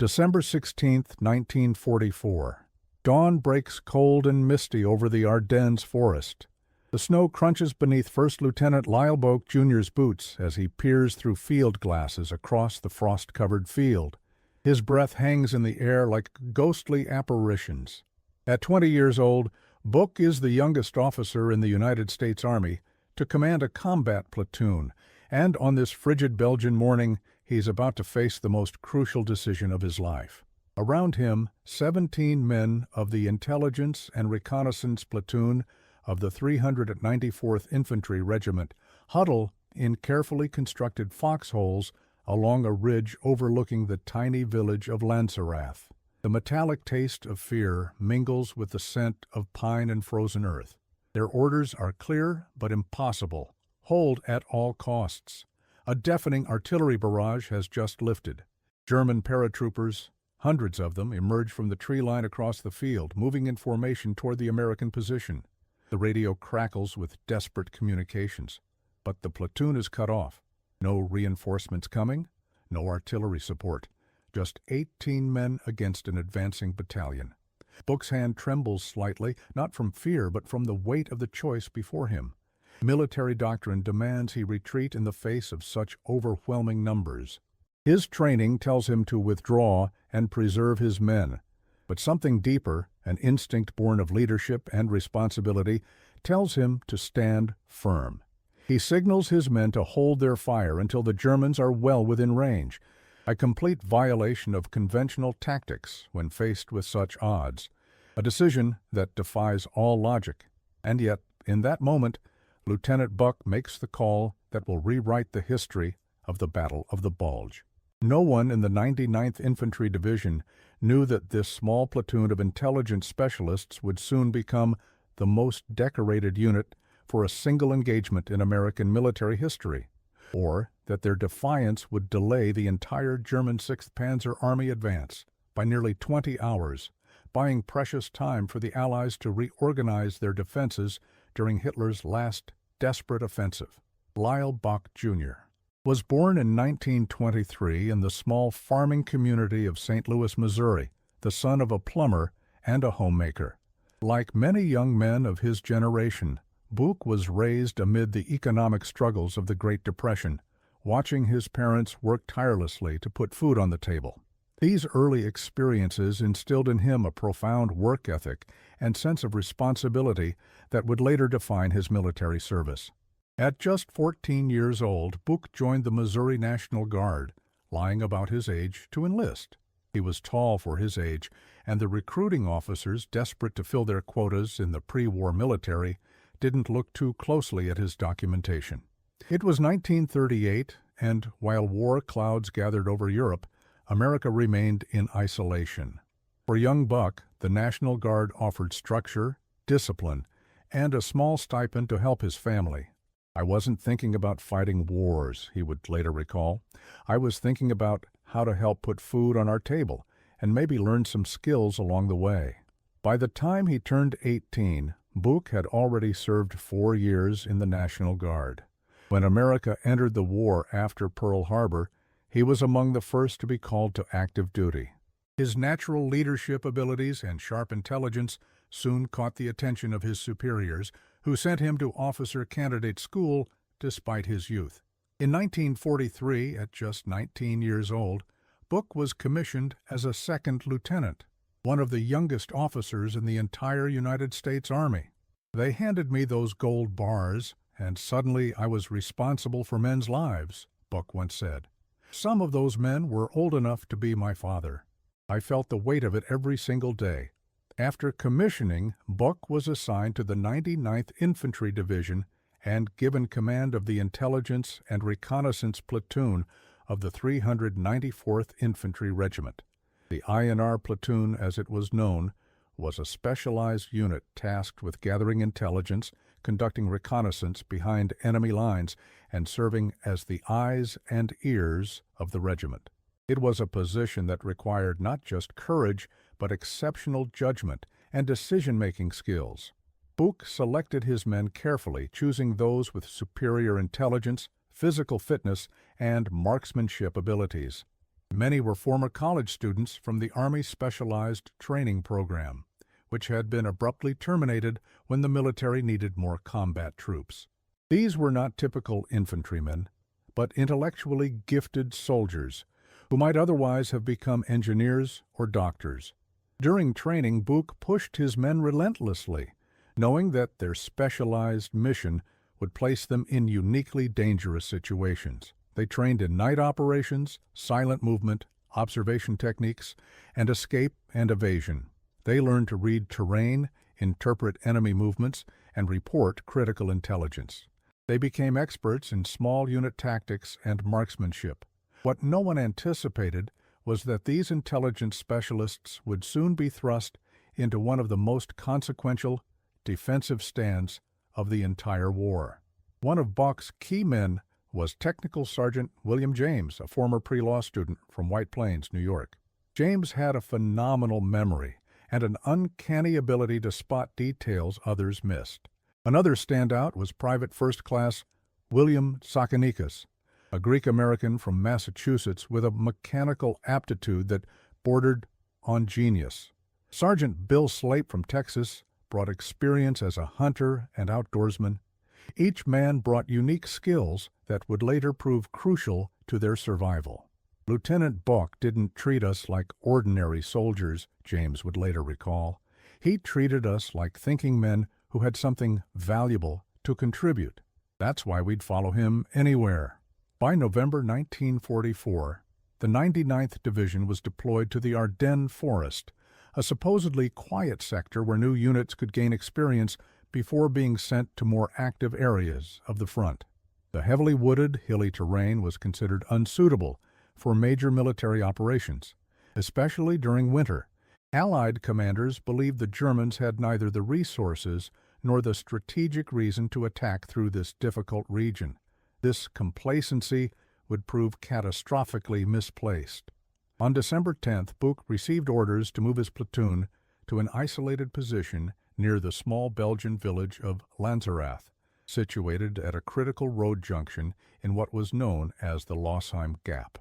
December 16, 1944. Dawn breaks cold and misty over the Ardennes forest. The snow crunches beneath First Lieutenant Lyle Boak Jr.'s boots as he peers through field glasses across the frost-covered field. His breath hangs in the air like ghostly apparitions. At 20 years old, Book is the youngest officer in the United States Army to command a combat platoon, and on this frigid Belgian morning, he's about to face the most crucial decision of his life. Around him, 17 men of the Intelligence and Reconnaissance Platoon of the 394th Infantry Regiment huddle in carefully constructed foxholes along a ridge overlooking the tiny village of Lanserath. The metallic taste of fear mingles with the scent of pine and frozen earth. Their orders are clear but impossible. Hold at all costs. A deafening artillery barrage has just lifted. German paratroopers, hundreds of them, emerge from the tree line across the field, moving in formation toward the American position. The radio crackles with desperate communications, but the platoon is cut off. No reinforcements coming, no artillery support. Just 18 men against an advancing battalion. Book's hand trembles slightly, not from fear, but from the weight of the choice before him. Military doctrine demands he retreat in the face of such overwhelming numbers. His training tells him to withdraw and preserve his men. But something deeper, an instinct born of leadership and responsibility, tells him to stand firm. He signals his men to hold their fire until the Germans are well within range, a complete violation of conventional tactics when faced with such odds, a decision that defies all logic. And yet, in that moment, Lieutenant Buck makes the call that will rewrite the history of the Battle of the Bulge. No one in the 99th Infantry Division knew that this small platoon of intelligence specialists would soon become the most decorated unit for a single engagement in American military history, or that their defiance would delay the entire German 6th Panzer Army advance by nearly 20 hours, buying precious time for the Allies to reorganize their defenses during Hitler's last desperate offensive. Lyle Boak Jr. was born in 1923 in the small farming community of St. Louis, Missouri, the son of a plumber and a homemaker. Like many young men of his generation, Book was raised amid the economic struggles of the Great Depression, watching his parents work tirelessly to put food on the table. These early experiences instilled in him a profound work ethic and sense of responsibility that would later define his military service. At just 14 years old, Book joined the Missouri National Guard, lying about his age to enlist. He was tall for his age, and the recruiting officers, desperate to fill their quotas in the pre-war military, didn't look too closely at his documentation. It was 1938, and while war clouds gathered over Europe, America remained in isolation. For young Buck, the National Guard offered structure, discipline, and a small stipend to help his family. "I wasn't thinking about fighting wars," he would later recall. "I was thinking about how to help put food on our table and maybe learn some skills along the way." By the time he turned 18, Book had already served 4 years in the National Guard. When America entered the war after Pearl Harbor, he was among the first to be called to active duty. His natural leadership abilities and sharp intelligence soon caught the attention of his superiors, who sent him to officer candidate school despite his youth. In 1943, at just 19 years old, Book was commissioned as a second lieutenant, one of the youngest officers in the entire United States Army. "They handed me those gold bars, and suddenly I was responsible for men's lives," Book once said. "Some of those men were old enough to be my father. I felt the weight of it every single day." After commissioning, Book was assigned to the 99th Infantry Division and given command of the Intelligence and Reconnaissance Platoon of the 394th Infantry Regiment. The INR Platoon, as it was known, was a specialized unit tasked with gathering intelligence, conducting reconnaissance behind enemy lines, and serving as the eyes and ears of the regiment. It was a position that required not just courage, but exceptional judgment and decision-making skills. Book selected his men carefully, choosing those with superior intelligence, physical fitness, and marksmanship abilities. Many were former college students from the Army Specialized Training Program, which had been abruptly terminated when the military needed more combat troops. These were not typical infantrymen, but intellectually gifted soldiers who might otherwise have become engineers or doctors. During training, Buch pushed his men relentlessly, knowing that their specialized mission would place them in uniquely dangerous situations. They trained in night operations, silent movement, observation techniques, and escape and evasion. They learned to read terrain, interpret enemy movements, and report critical intelligence. They became experts in small unit tactics and marksmanship. What no one anticipated was that these intelligence specialists would soon be thrust into one of the most consequential defensive stands of the entire war. One of Buch's key men was Technical Sergeant William James, a former pre-law student from White Plains, New York. James had a phenomenal memory and an uncanny ability to spot details others missed. Another standout was Private First Class William Sakanikas, a Greek-American from Massachusetts with a mechanical aptitude that bordered on genius. Sergeant Bill Slape from Texas brought experience as a hunter and outdoorsman. Each man brought unique skills that would later prove crucial to their survival. Lieutenant Buch didn't treat us like ordinary soldiers, James would later recall. He treated us like thinking men who had something valuable to contribute. That's why we'd follow him anywhere. By November 1944, the 99th Division was deployed to the Ardennes Forest, a supposedly quiet sector where new units could gain experience before being sent to more active areas of the front. The heavily wooded, hilly terrain was considered unsuitable for major military operations, especially during winter. Allied commanders believed the Germans had neither the resources nor the strategic reason to attack through this difficult region. This complacency would prove catastrophically misplaced. On December 10th, Buch received orders to move his platoon to an isolated position near the small Belgian village of Lanzerath, situated at a critical road junction in what was known as the Lossheim Gap.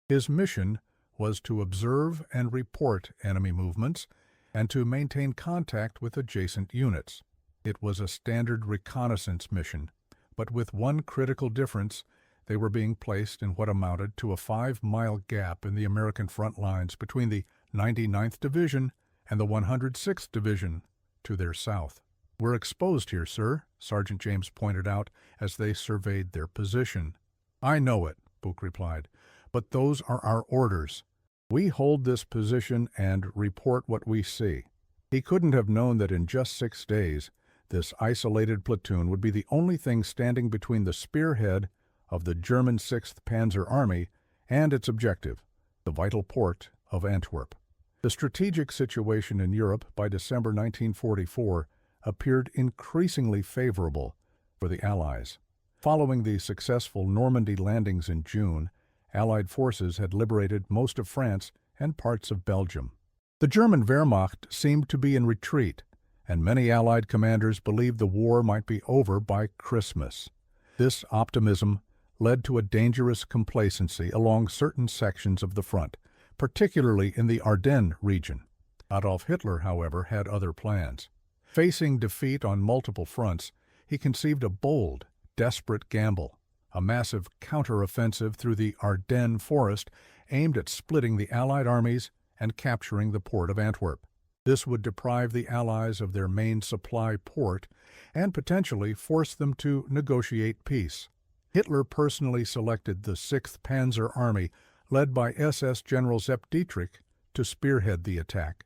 His mission was to observe and report enemy movements and to maintain contact with adjacent units. It was a standard reconnaissance mission, but with one critical difference: they were being placed in what amounted to a 5-mile gap in the American front lines between the 99th Division and the 106th Division to their south. "We're exposed here, sir," Sergeant James pointed out as they surveyed their position. "I know it," Buch replied, "but those are our orders. We hold this position and report what we see." He couldn't have known that in just 6 days, this isolated platoon would be the only thing standing between the spearhead of the German 6th Panzer Army and its objective, the vital port of Antwerp. The strategic situation in Europe by December 1944 appeared increasingly favorable for the Allies. Following the successful Normandy landings in June, Allied forces had liberated most of France and parts of Belgium. The German Wehrmacht seemed to be in retreat, and many Allied commanders believed the war might be over by Christmas. This optimism led to a dangerous complacency along certain sections of the front, particularly in the Ardennes region. Adolf Hitler, however, had other plans. Facing defeat on multiple fronts, he conceived a bold, desperate gamble, a massive counter-offensive through the Ardennes forest aimed at splitting the Allied armies and capturing the port of Antwerp. This would deprive the Allies of their main supply port and potentially force them to negotiate peace. Hitler personally selected the 6th Panzer Army, led by SS General Sepp Dietrich, to spearhead the attack.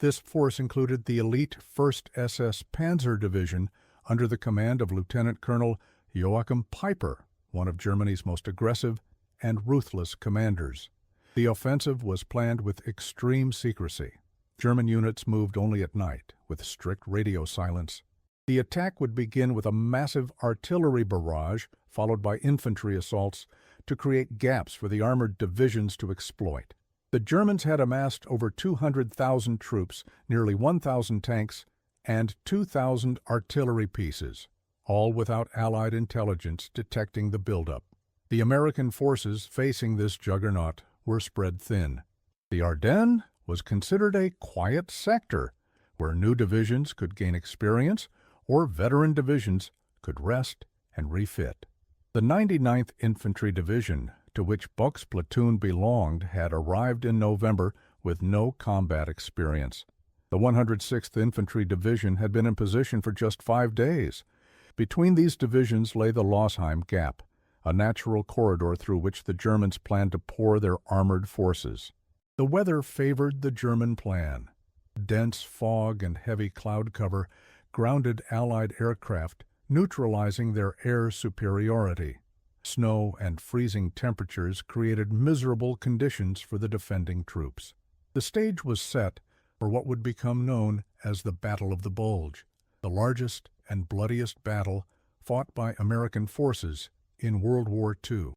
This force included the elite 1st SS Panzer Division under the command of Lieutenant Colonel Joachim Peiper, one of Germany's most aggressive and ruthless commanders. The offensive was planned with extreme secrecy. German units moved only at night, with strict radio silence. The attack would begin with a massive artillery barrage, followed by infantry assaults, to create gaps for the armored divisions to exploit. The Germans had amassed over 200,000 troops, nearly 1,000 tanks, and 2,000 artillery pieces, all without Allied intelligence detecting the buildup. The American forces facing this juggernaut were spread thin. The Ardennes was considered a quiet sector where new divisions could gain experience or veteran divisions could rest and refit. The 99th Infantry Division, to which Buck's platoon belonged, had arrived in November with no combat experience. The 106th Infantry Division had been in position for just 5 days. Between these divisions lay the Losheim Gap, a natural corridor through which the Germans planned to pour their armored forces. The weather favored the German plan. Dense fog and heavy cloud cover grounded Allied aircraft, neutralizing their air superiority. Snow and freezing temperatures created miserable conditions for the defending troops. The stage was set for what would become known as the Battle of the Bulge, the largest and bloodiest battle fought by American forces in World War II.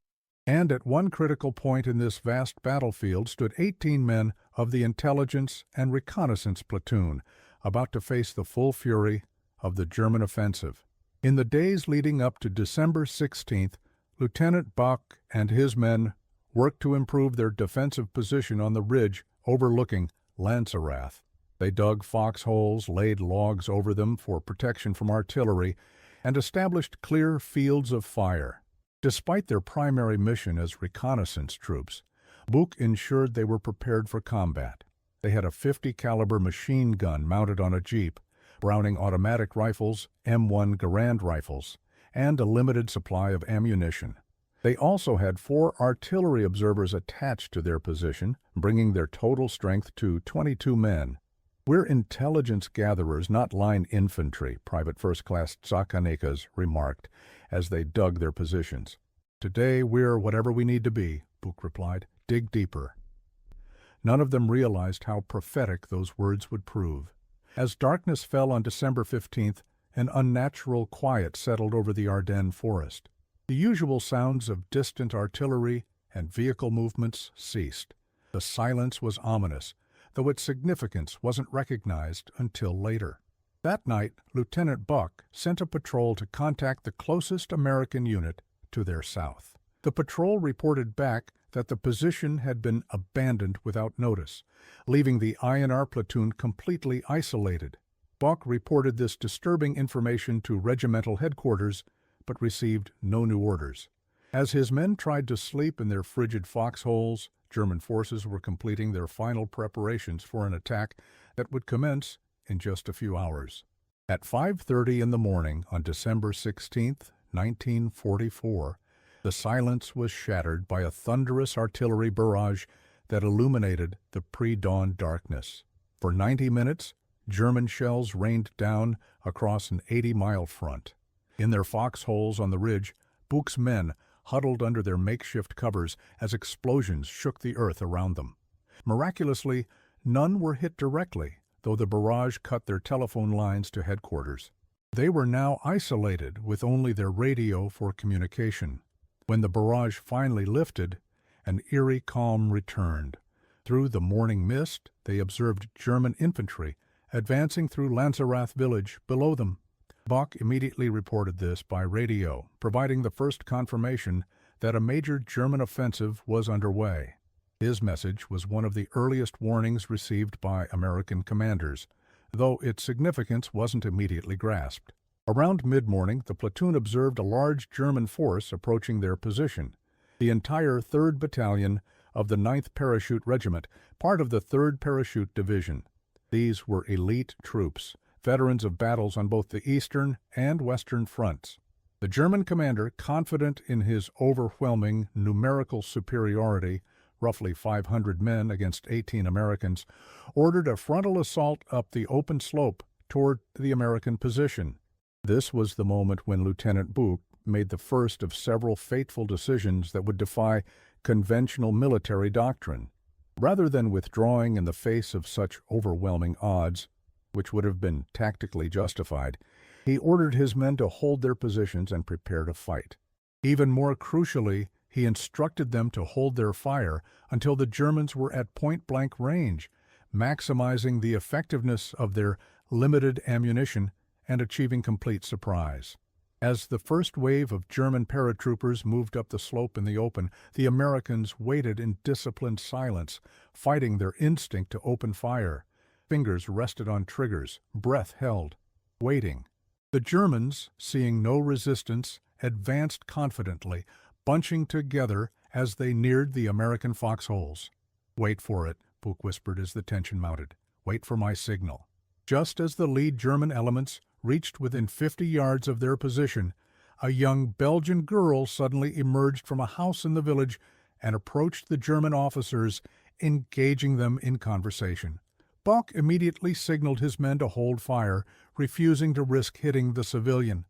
And at one critical point in this vast battlefield stood 18 men of the Intelligence and Reconnaissance Platoon, about to face the full fury of the German offensive. In the days leading up to December 16th, Lieutenant Buck and his men worked to improve their defensive position on the ridge overlooking Lanzerath. They dug foxholes, laid logs over them for protection from artillery, and established clear fields of fire. Despite their primary mission as reconnaissance troops, Buch ensured they were prepared for combat. They had a .50 caliber machine gun mounted on a jeep, Browning automatic rifles, M1 Garand rifles, and a limited supply of ammunition. They also had 4 artillery observers attached to their position, bringing their total strength to 22 men. "We're intelligence gatherers, not line infantry," Private First Class Zakanekas remarked as they dug their positions. "Today we're whatever we need to be," Buch replied. "Dig deeper." None of them realized how prophetic those words would prove. As darkness fell on December 15th, an unnatural quiet settled over the Ardennes forest. The usual sounds of distant artillery and vehicle movements ceased. The silence was ominous, though its significance wasn't recognized until later. That night, Lieutenant Buck sent a patrol to contact the closest American unit to their south. The patrol reported back that the position had been abandoned without notice, leaving the INR platoon completely isolated. Buck reported this disturbing information to regimental headquarters, but received no new orders. As his men tried to sleep in their frigid foxholes, German forces were completing their final preparations for an attack that would commence in just a few hours. At 5:30 in the morning on December 16, 1944, the silence was shattered by a thunderous artillery barrage that illuminated the pre-dawn darkness. For 90 minutes, German shells rained down across an 80-mile front. In their foxholes on the ridge, Buch's men huddled under their makeshift covers as explosions shook the earth around them. Miraculously, none were hit directly, though the barrage cut their telephone lines to headquarters. They were now isolated with only their radio for communication. When the barrage finally lifted, an eerie calm returned. Through the morning mist, they observed German infantry advancing through Lanzerath village below them. Buck immediately reported this by radio, providing the first confirmation that a major German offensive was underway. His message was one of the earliest warnings received by American commanders, though its significance wasn't immediately grasped. Around mid-morning, the platoon observed a large German force approaching their position. The entire 3rd Battalion of the 9th Parachute Regiment, part of the 3rd Parachute Division. These were elite troops, veterans of battles on both the eastern and western fronts. The German commander, confident in his overwhelming numerical superiority, roughly 500 men against 18 Americans, ordered a frontal assault up the open slope toward the American position. This was the moment when Lieutenant Buch made the first of several fateful decisions that would defy conventional military doctrine. Rather than withdrawing in the face of such overwhelming odds, which would have been tactically justified, he ordered his men to hold their positions and prepare to fight. Even more crucially, he instructed them to hold their fire until the Germans were at point-blank range, maximizing the effectiveness of their limited ammunition and achieving complete surprise. As the first wave of German paratroopers moved up the slope in the open, the Americans waited in disciplined silence, fighting their instinct to open fire. Fingers rested on triggers, breath held, waiting. The Germans, seeing no resistance, advanced confidently, bunching together as they neared the American foxholes. "Wait for it," Book whispered as the tension mounted. "Wait for my signal." Just as the lead German elements reached within 50 yards of their position, a young Belgian girl suddenly emerged from a house in the village and approached the German officers, engaging them in conversation. Bock immediately signaled his men to hold fire, refusing to risk hitting the civilian.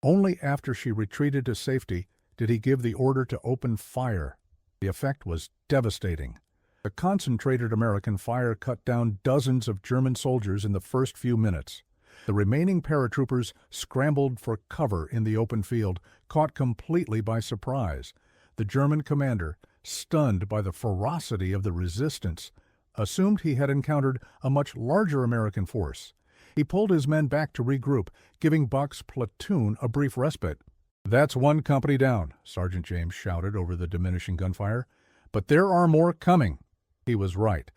Only after she retreated to safety did he give the order to open fire. The effect was devastating. The concentrated American fire cut down dozens of German soldiers in the first few minutes. The remaining paratroopers scrambled for cover in the open field, caught completely by surprise. The German commander, stunned by the ferocity of the resistance, assumed he had encountered a much larger American force. He pulled his men back to regroup, giving Buck's platoon a brief respite. "That's one company down," Sergeant James shouted over the diminishing gunfire. "But there are more coming." He was right.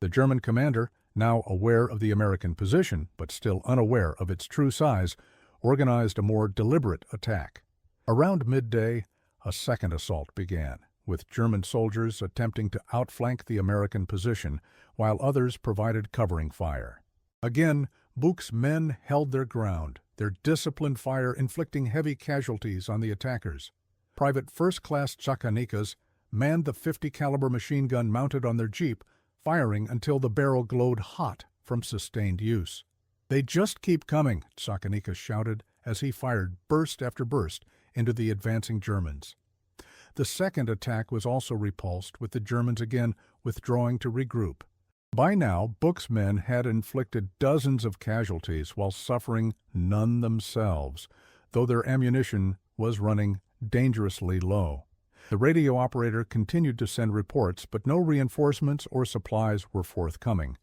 The German commander, now aware of the American position, but still unaware of its true size, organized a more deliberate attack. Around midday, a second assault began, with German soldiers attempting to outflank the American position, while others provided covering fire. Again, Book's men held their ground, their disciplined fire inflicting heavy casualties on the attackers. Private First Class Tsakanikas manned the 50-caliber machine gun mounted on their jeep, firing until the barrel glowed hot from sustained use. "They just keep coming," Tsakanika shouted as he fired burst after burst into the advancing Germans. The second attack was also repulsed, with the Germans again withdrawing to regroup. By now, Book's men had inflicted dozens of casualties while suffering none themselves, though their ammunition was running dangerously low. The radio operator continued to send reports, but no reinforcements or supplies were forthcoming.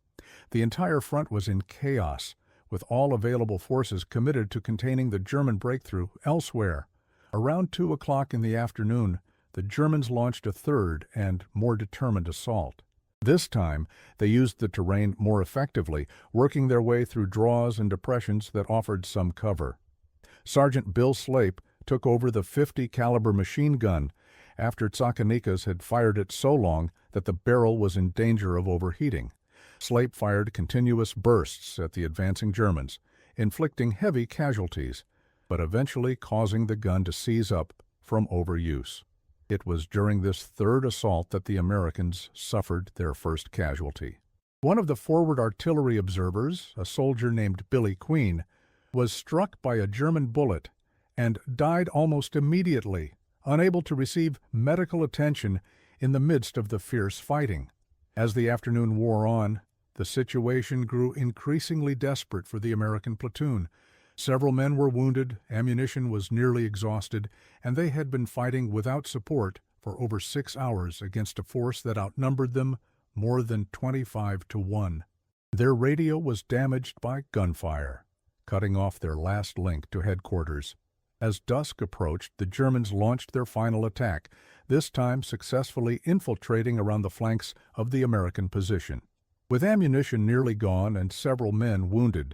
The entire front was in chaos, with all available forces committed to containing the German breakthrough elsewhere. Around 2 o'clock in the afternoon, the Germans launched a third and more determined assault. This time, they used the terrain more effectively, working their way through draws and depressions that offered some cover. Sergeant Bill Slape took over the 50-caliber machine gun after Tsakanikas had fired it so long that the barrel was in danger of overheating. Slape fired continuous bursts at the advancing Germans, inflicting heavy casualties, but eventually causing the gun to seize up from overuse. It was during this third assault that the Americans suffered their first casualty. One of the forward artillery observers, a soldier named Billy Queen, was struck by a German bullet and died almost immediately, unable to receive medical attention in the midst of the fierce fighting. As the afternoon wore on, the situation grew increasingly desperate for the American platoon. Several men were wounded, ammunition was nearly exhausted, and they had been fighting without support for over 6 hours against a force that outnumbered them more than 25-1. Their radio was damaged by gunfire, cutting off their last link to headquarters. As dusk approached, the Germans launched their final attack, this time successfully infiltrating around the flanks of the American position. With ammunition nearly gone and several men wounded,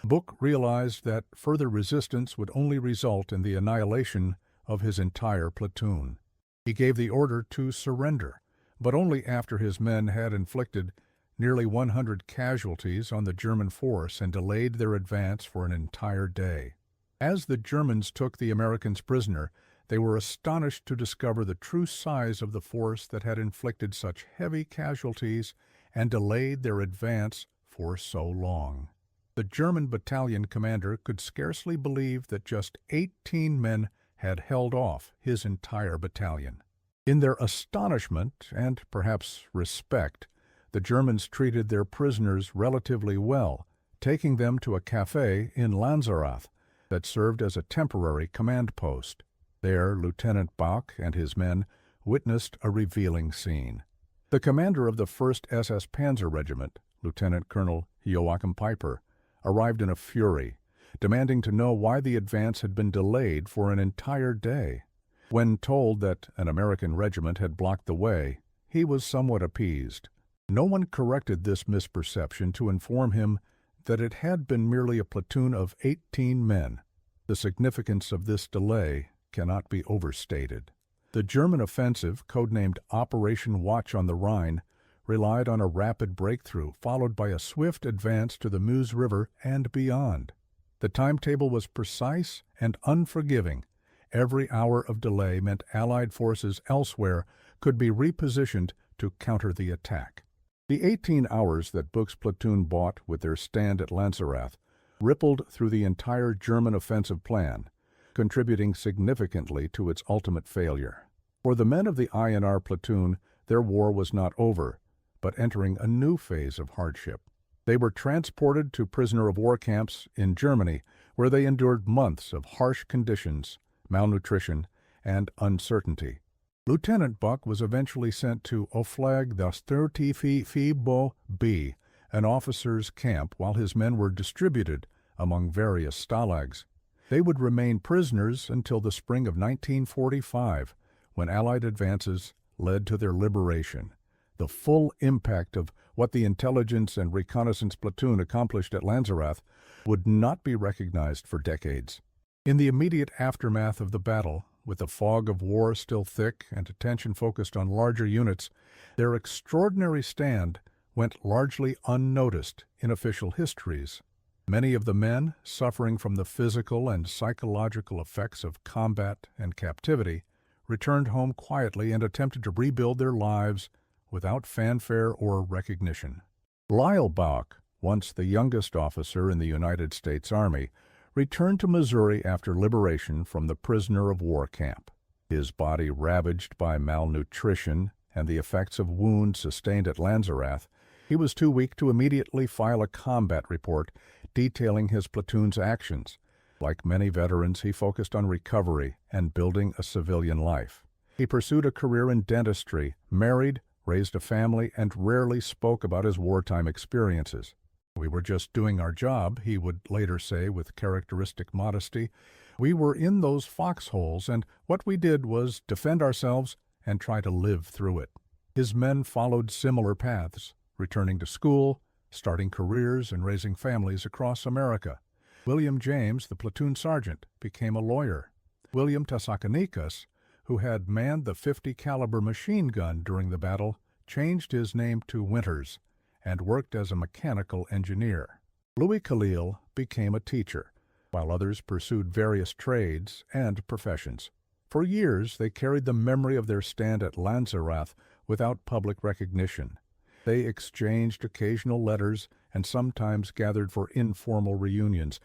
Book realized that further resistance would only result in the annihilation of his entire platoon. He gave the order to surrender, but only after his men had inflicted nearly 100 casualties on the German force and delayed their advance for an entire day. As the Germans took the Americans prisoner, they were astonished to discover the true size of the force that had inflicted such heavy casualties and delayed their advance for so long. The German battalion commander could scarcely believe that just 18 men had held off his entire battalion. In their astonishment and perhaps respect, the Germans treated their prisoners relatively well, taking them to a café in Lanzerath that served as a temporary command post. There, Lieutenant Bock and his men witnessed a revealing scene. The commander of the 1st SS Panzer Regiment, Lieutenant Colonel Joachim Piper, arrived in a fury. demanding to know why the advance had been delayed for an entire day. When told that an American regiment had blocked the way, he was somewhat appeased. No one corrected this misperception to inform him that it had been merely a platoon of 18 men. The significance of this delay cannot be overstated. The German offensive, codenamed Operation Watch on the Rhine, relied on a rapid breakthrough followed by a swift advance to the Meuse River and beyond. The timetable was precise and unforgiving. Every hour of delay meant Allied forces elsewhere could be repositioned to counter the attack. The 18 hours that Buch's platoon bought with their stand at Lanzerath rippled through the entire German offensive plan, contributing significantly to its ultimate failure. For the men of the INR platoon, their war was not over, but entering a new phase of hardship. They were transported to prisoner-of-war camps in Germany, where they endured months of harsh conditions, malnutrition, and uncertainty. Lieutenant Buch was eventually sent to Oflag das 35 B, an officers' camp, while his men were distributed among various stalags. They would remain prisoners until the spring of 1945, when Allied advances led to their liberation. The full impact of what the intelligence and reconnaissance platoon accomplished at Lanzerath would not be recognized for decades. In the immediate aftermath of the battle, with the fog of war still thick and attention focused on larger units, their extraordinary stand went largely unnoticed in official histories. Many of the men, suffering from the physical and psychological effects of combat and captivity, returned home quietly and attempted to rebuild their lives without fanfare or recognition. Lyle Buch, once the youngest officer in the United States Army, returned to Missouri after liberation from the prisoner-of-war camp. His body ravaged by malnutrition and the effects of wounds sustained at Lanzerath, he was too weak to immediately file a combat report detailing his platoon's actions. Like many veterans, he focused on recovery and building a civilian life. He pursued a career in dentistry, married, raised a family, and rarely spoke about his wartime experiences. "We were just doing our job," he would later say with characteristic modesty. "We were in those foxholes, and what we did was defend ourselves and try to live through it." His men followed similar paths, returning to school, starting careers, and raising families across America. William James, the platoon sergeant, became a lawyer. William Tasakanikas, who had manned the .50 caliber machine gun during the battle, changed his name to Winters and worked as a mechanical engineer. Louis Khalil became a teacher, while others pursued various trades and professions. For years, they carried the memory of their stand at Lanzerath without public recognition. They exchanged occasional letters and sometimes gathered for informal reunions,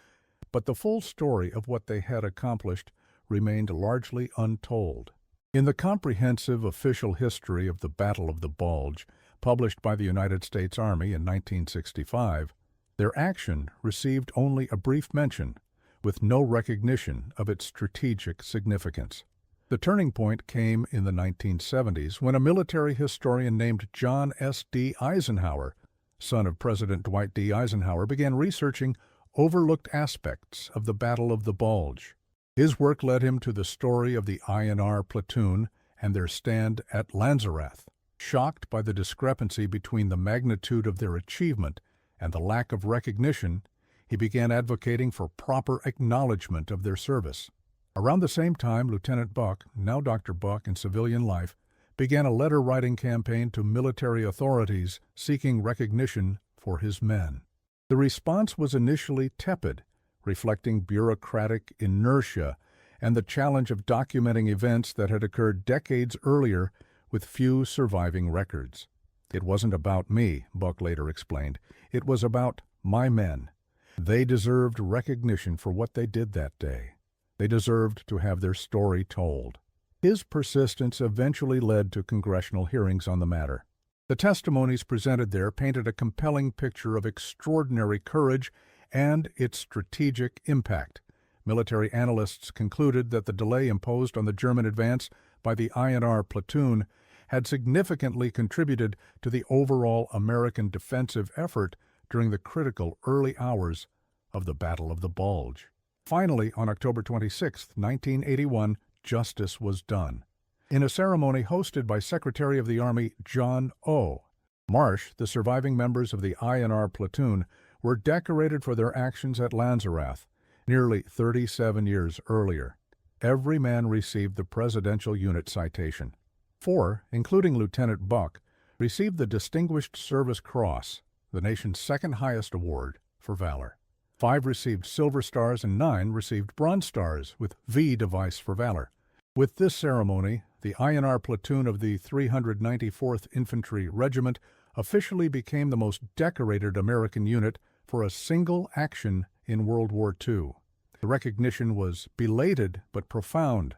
but the full story of what they had accomplished remained largely untold. In the comprehensive official history of the Battle of the Bulge, published by the United States Army in 1965, their action received only a brief mention, with no recognition of its strategic significance. The turning point came in the 1970s when a military historian named John S. D. Eisenhower, son of President Dwight D. Eisenhower, began researching overlooked aspects of the Battle of the Bulge. His work led him to the story of the INR platoon and their stand at Lanzerath. Shocked by the discrepancy between the magnitude of their achievement and the lack of recognition, he began advocating for proper acknowledgement of their service. Around the same time, Lieutenant Buch, now Dr. Buch in civilian life, began a letter-writing campaign to military authorities seeking recognition for his men. The response was initially tepid, reflecting bureaucratic inertia and the challenge of documenting events that had occurred decades earlier with few surviving records. "It wasn't about me," Buch later explained. "It was about my men. They deserved recognition for what they did that day. They deserved to have their story told." His persistence eventually led to congressional hearings on the matter. The testimonies presented there painted a compelling picture of extraordinary courage and its strategic impact. Military analysts concluded that the delay imposed on the German advance by the INR platoon had significantly contributed to the overall American defensive effort during the critical early hours of the Battle of the Bulge. Finally, on October 26, 1981, justice was done. In a ceremony hosted by Secretary of the Army John O. Marsh, the surviving members of the INR Platoon were decorated for their actions at Lanzerath, nearly 37 years earlier. Every man received the Presidential Unit Citation. 4, including Lieutenant Buck, received the Distinguished Service Cross, the nation's second highest award for valor. 5 received Silver Stars and 9 received Bronze Stars with V device for valor. With this ceremony, the INR Platoon of the 394th Infantry Regiment officially became the most decorated American unit for a single action in World War II. The recognition was belated but profound,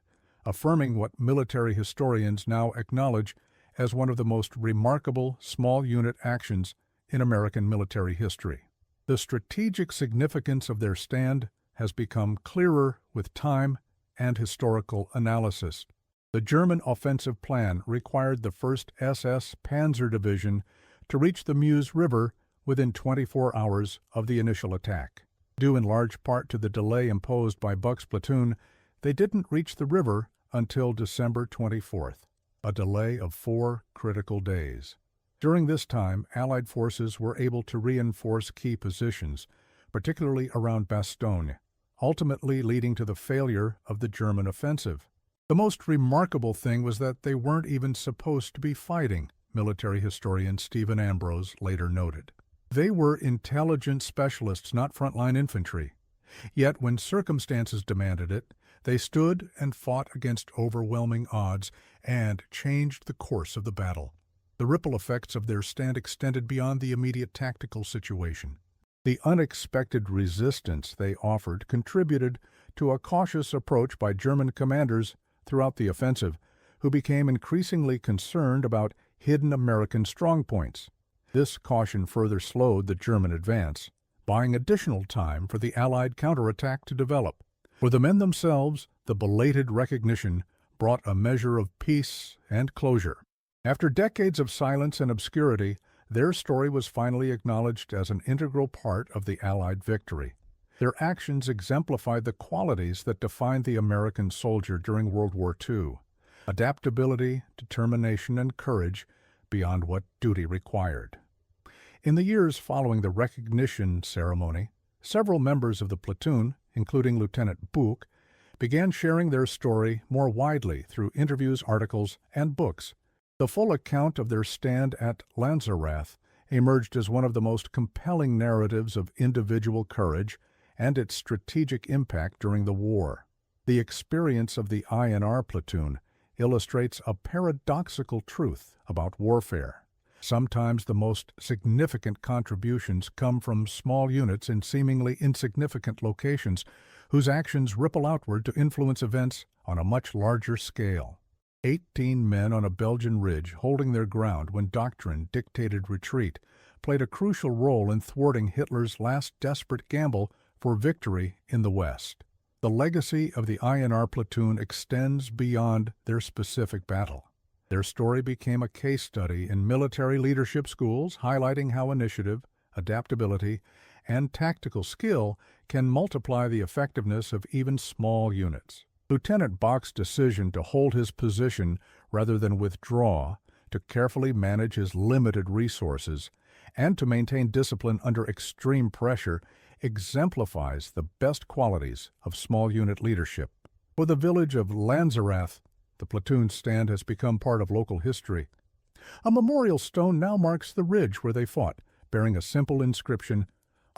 affirming what military historians now acknowledge as one of the most remarkable small unit actions in American military history. The strategic significance of their stand has become clearer with time and historical analysis. The German offensive plan required the 1st SS Panzer Division to reach the Meuse River within 24 hours of the initial attack. Due in large part to the delay imposed by Buck's platoon, they didn't reach the river until December 24th, a delay of 4 critical days. During this time, Allied forces were able to reinforce key positions, particularly around Bastogne, ultimately leading to the failure of the German offensive. The most remarkable thing was that they weren't even supposed to be fighting, military historian Stephen Ambrose later noted. They were intelligence specialists, not frontline infantry. Yet when circumstances demanded it, they stood and fought against overwhelming odds and changed the course of the battle. The ripple effects of their stand extended beyond the immediate tactical situation. The unexpected resistance they offered contributed to a cautious approach by German commanders throughout the offensive, who became increasingly concerned about hidden American strongpoints. This caution further slowed the German advance, buying additional time for the Allied counterattack to develop. For the men themselves, the belated recognition brought a measure of peace and closure. After decades of silence and obscurity, their story was finally acknowledged as an integral part of the Allied victory. Their actions exemplified the qualities that defined the American soldier during World War II: adaptability, determination, and courage beyond what duty required. In the years following the recognition ceremony, several members of the platoon, including Lieutenant Buch, began sharing their story more widely through interviews, articles, and books. The full account of their stand at Lanzerath emerged as one of the most compelling narratives of individual courage and its strategic impact during the war. The experience of the INR platoon illustrates a paradoxical truth about warfare. Sometimes the most significant contributions come from small units in seemingly insignificant locations whose actions ripple outward to influence events on a much larger scale. 18 men on a Belgian ridge holding their ground when doctrine dictated retreat played a crucial role in thwarting Hitler's last desperate gamble for victory in the West. The legacy of the INR platoon extends beyond their specific battle. Their story became a case study in military leadership schools, highlighting how initiative, adaptability, and tactical skill can multiply the effectiveness of even small units. Lieutenant Bach's decision to hold his position rather than withdraw, to carefully manage his limited resources, and to maintain discipline under extreme pressure exemplifies the best qualities of small unit leadership. For the village of Lanzerath, the platoon stand has become part of local history. A memorial stone now marks the ridge where they fought, bearing a simple inscription,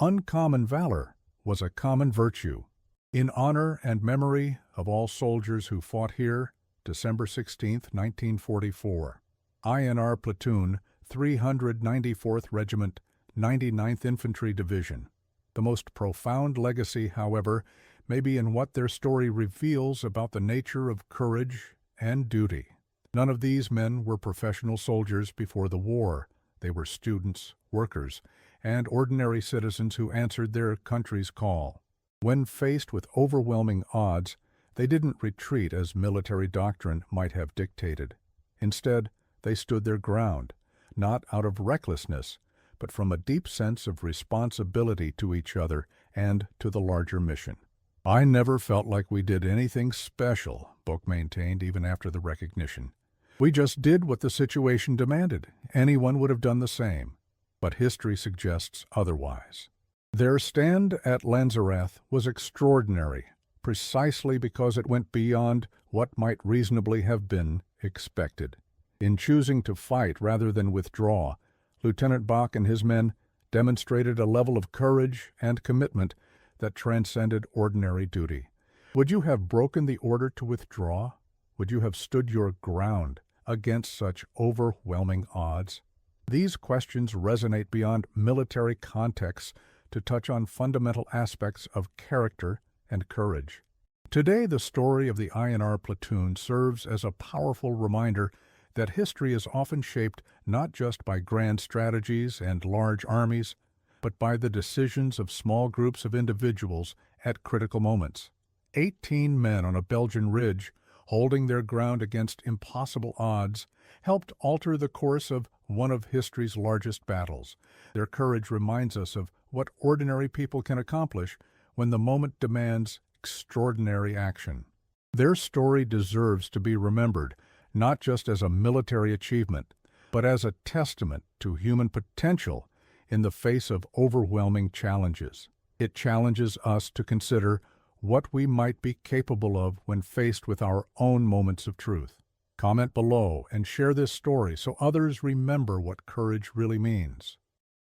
"Uncommon valor was a common virtue." In honor and memory of all soldiers who fought here, December 16, 1944. INR Platoon, 394th Regiment, 99th Infantry Division. The most profound legacy, however, may be in what their story reveals about the nature of courage and duty. None of these men were professional soldiers before the war. They were students, workers, and ordinary citizens who answered their country's call. When faced with overwhelming odds, they didn't retreat as military doctrine might have dictated. Instead, they stood their ground, not out of recklessness, but from a deep sense of responsibility to each other and to the larger mission. "I never felt like we did anything special," Book maintained even after the recognition. "We just did what the situation demanded. Anyone would have done the same." But history suggests otherwise. Their stand at Lanzerath was extraordinary, precisely because it went beyond what might reasonably have been expected. In choosing to fight rather than withdraw, Lieutenant Bach and his men demonstrated a level of courage and commitment that transcended ordinary duty. Would you have broken the order to withdraw? Would you have stood your ground against such overwhelming odds? These questions resonate beyond military contexts to touch on fundamental aspects of character and courage. Today, the story of the INR Platoon serves as a powerful reminder that history is often shaped not just by grand strategies and large armies, but by the decisions of small groups of individuals at critical moments. 18 men on a Belgian ridge, holding their ground against impossible odds, helped alter the course of one of history's largest battles. Their courage reminds us of what ordinary people can accomplish when the moment demands extraordinary action. Their story deserves to be remembered, not just as a military achievement, but as a testament to human potential in the face of overwhelming challenges. It challenges us to consider what we might be capable of when faced with our own moments of truth. Comment below and share this story so others remember what courage really means.